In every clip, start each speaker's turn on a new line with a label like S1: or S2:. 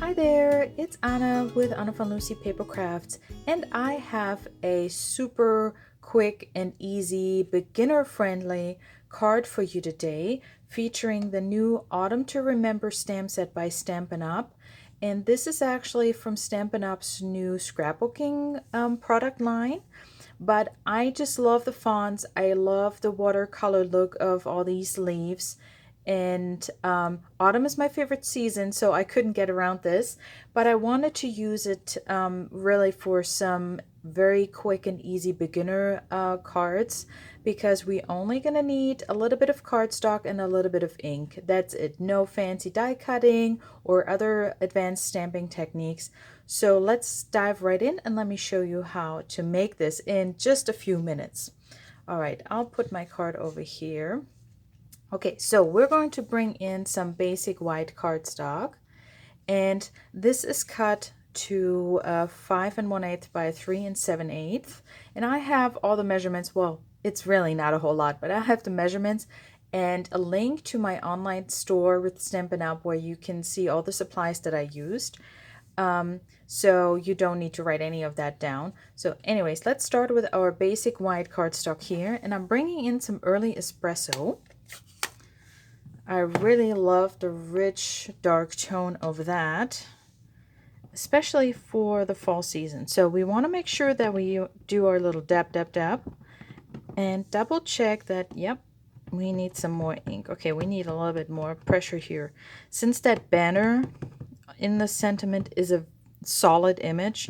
S1: Hi there, it's Anna with Anna van Lucy Paper Crafts, and I have a super quick and easy, beginner-friendly card for you today featuring the new Autumn to Remember stamp set by Stampin' Up. And this is actually from Stampin' Up's new scrapbooking product line. But I just love the fonts. I love the watercolor look of all these leaves. And autumn is my favorite season, so I couldn't get around this. But I wanted to use it really for some very quick and easy beginner cards because we only gonna need a little bit of cardstock and a little bit of ink. That's it. No fancy die cutting or other advanced stamping techniques. So let's dive right in and let me show you how to make this in just a few minutes. All right, I'll put my card over here. Okay, so we're going to bring in some basic white cardstock, and this is cut to 5 1/8 by 3 7/8, and I have all the measurements. Well, it's really not a whole lot, but I have the measurements and a link to my online store with Stampin' Up where you can see all the supplies that I used. So you don't need to write any of that down. So anyways, let's start with our basic white cardstock here, and I'm bringing in some early espresso. I really love the rich dark tone of that, especially for the fall season. So we want to make sure that we do our little dab, dab, dab, and double check that, yep, we need some more ink. Okay, we need a little bit more pressure here. Since that banner in the sentiment is a solid image,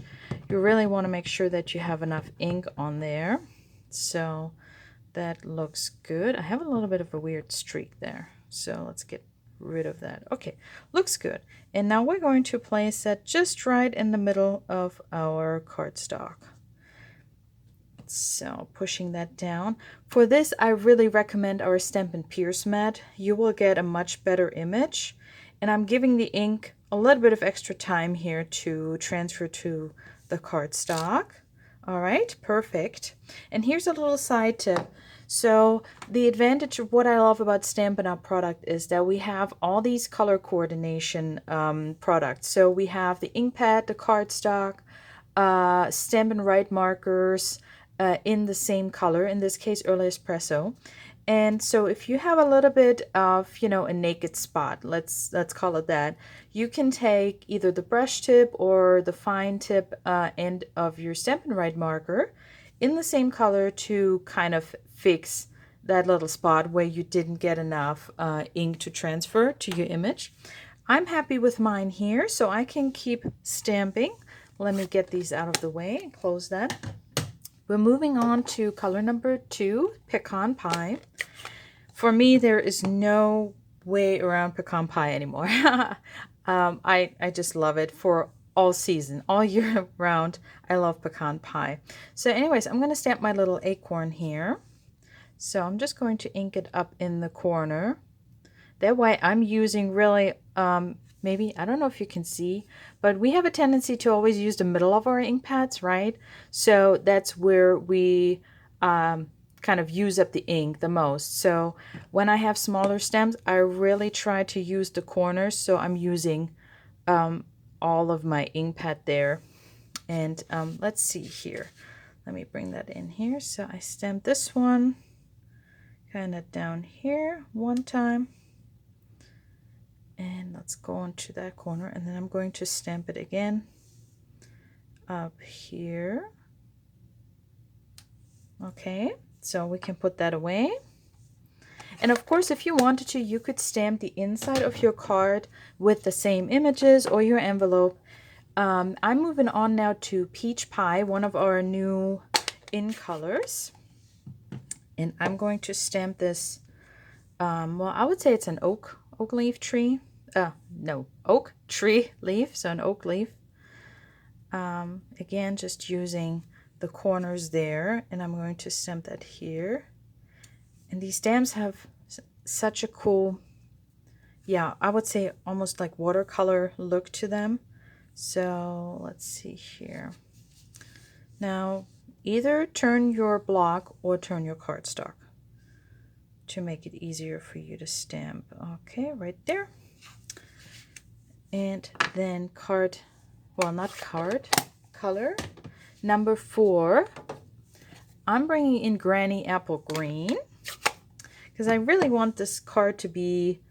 S1: you really want to make sure that you have enough ink on there. So that looks good. I have a little bit of a weird streak there, so let's get rid of that. Okay, looks good. And now we're going to place that just right in the middle of our cardstock. So pushing that down. For this, I really recommend our Stampin' Pierce mat. You will get a much better image. And I'm giving the ink a little bit of extra time here to transfer to the cardstock. All right, perfect. And here's a little side tip. So the advantage of what I love about Stampin' Up product is that we have all these color coordination products. So we have the ink pad, the cardstock, Stampin' Write markers in the same color, in this case early espresso. And so if you have a little bit of, you know, a naked spot, let's call it that, you can take either the brush tip or the fine tip end of your Stampin' Write marker in the same color to kind of fix that little spot where you didn't get enough ink to transfer to your image. I'm happy with mine here, so I can keep stamping. Let me get these out of the way and close that. We're moving on to color number 2, Pecan Pie. For me, there is no way around pecan pie anymore. I just love it for all season, all year round. I love pecan pie. So anyways, I'm going to stamp my little acorn here. So I'm just going to ink it up in the corner. That way I'm using really, maybe, I don't know if you can see, but we have a tendency to always use the middle of our ink pads, right? So that's where we kind of use up the ink the most. So when I have smaller stems, I really try to use the corners. So I'm using all of my ink pad there. And let's see here. Let me bring that in here. So I stamp this one kind of down here one time. And let's go into that corner, and then I'm going to stamp it again up here. Okay, so we can put that away. And of course, if you wanted to, you could stamp the inside of your card with the same images or your envelope. I'm moving on now to Peach Pie, one of our new in colors. And I'm going to stamp this, well, I would say it's an oak leaf tree. No, oak tree leaf, so an oak leaf. Again, just using the corners there, and I'm going to stamp that here. And these stamps have such a cool, yeah, I would say almost like watercolor look to them. So let's see here. Now, either turn your block or turn your cardstock to make it easier for you to stamp. Okay, right there. And then card, well, not card, color number 4. I'm bringing in Granny Apple Green because I really want this card to be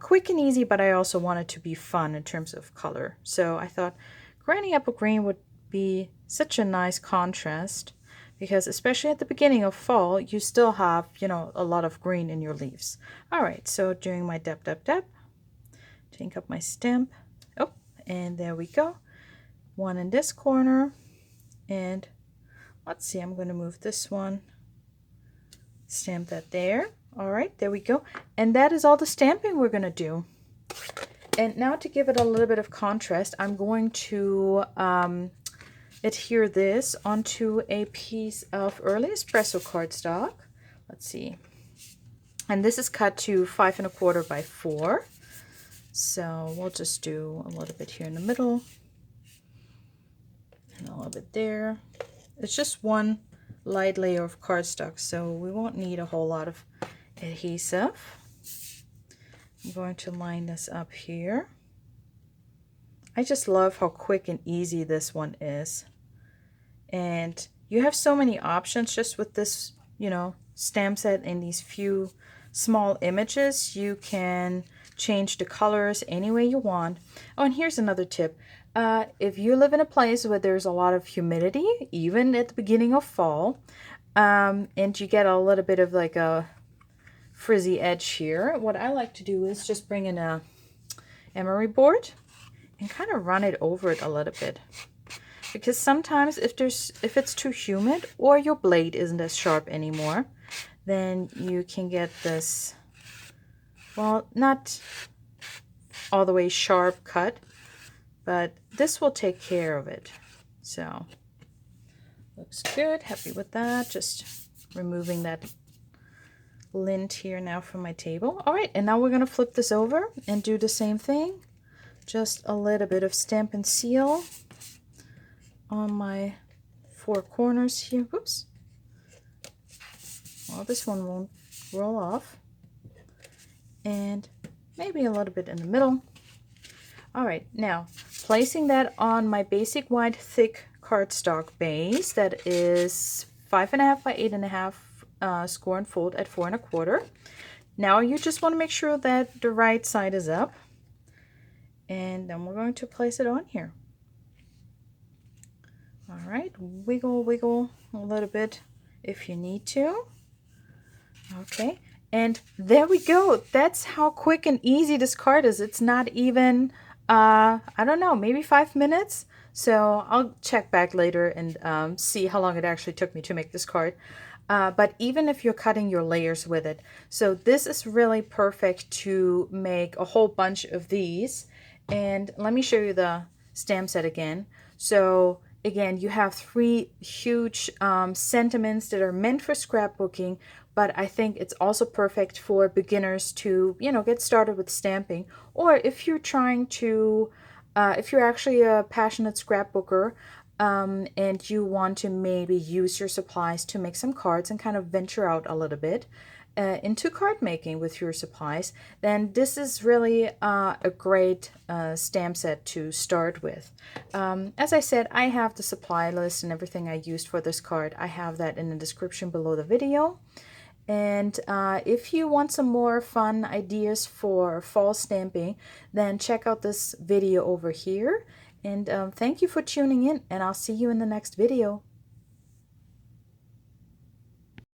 S1: quick and easy, but I also want it to be fun in terms of color. So I thought Granny Apple Green would be such a nice contrast because especially at the beginning of fall, you still have, you know, a lot of green in your leaves. All right, so doing my dab, dab, dab, take up my stamp. Oh, and there we go. One in this corner, and let's see, I'm going to move this one, stamp that there. All right, there we go. And that is all the stamping we're going to do. And now to give it a little bit of contrast, I'm going to adhere this onto a piece of early espresso cardstock. Let's see. And this is cut to 5 1/4 by 4. So we'll just do a little bit here in the middle and a little bit there. It's just one light layer of cardstock, so we won't need a whole lot of adhesive. I'm going to line this up here. I just love how quick and easy this one is. And you have so many options just with this, you know, stamp set and these few small images. You can change the colors any way you want. Oh, and here's another tip. If you live in a place where there's a lot of humidity, even at the beginning of fall, and you get a little bit of like a frizzy edge here, what I like to do is just bring in a emery board and kind of run it over it a little bit. Because sometimes if it's too humid or your blade isn't as sharp anymore, then you can get this, well, not all the way sharp cut, but this will take care of it. So looks good, happy with that. Just removing that lint here now from my table. All right, and now we're going to flip this over and do the same thing. Just a little bit of Stampin' Seal on my 4 corners here. Whoops. Well, this one won't roll off. And maybe a little bit in the middle. All right, now placing that on my basic white thick cardstock base that is 5 1/2 by 8 1/2 score and fold at 4 1/4. Now you just want to make sure that the right side is up, and then we're going to place it on here. All right, wiggle, wiggle a little bit if you need to. Okay, and there we go. That's how quick and easy this card is. It's not even, I don't know, maybe 5 minutes. So I'll check back later and see how long it actually took me to make this card. But even if you're cutting your layers with it. So this is really perfect to make a whole bunch of these. And let me show you the stamp set again. So again, you have 3 huge sentiments that are meant for scrapbooking, but I think it's also perfect for beginners to, you know, get started with stamping. Or if you're trying to, if you're actually a passionate scrapbooker, and you want to maybe use your supplies to make some cards and kind of venture out a little bit into card making with your supplies, then this is really a great stamp set to start with. As I said, I have the supply list and everything I used for this card. I have that in the description below the video. And if you want some more fun ideas for fall stamping, then check out this video over here. And thank you for tuning in, and I'll see you in the next video.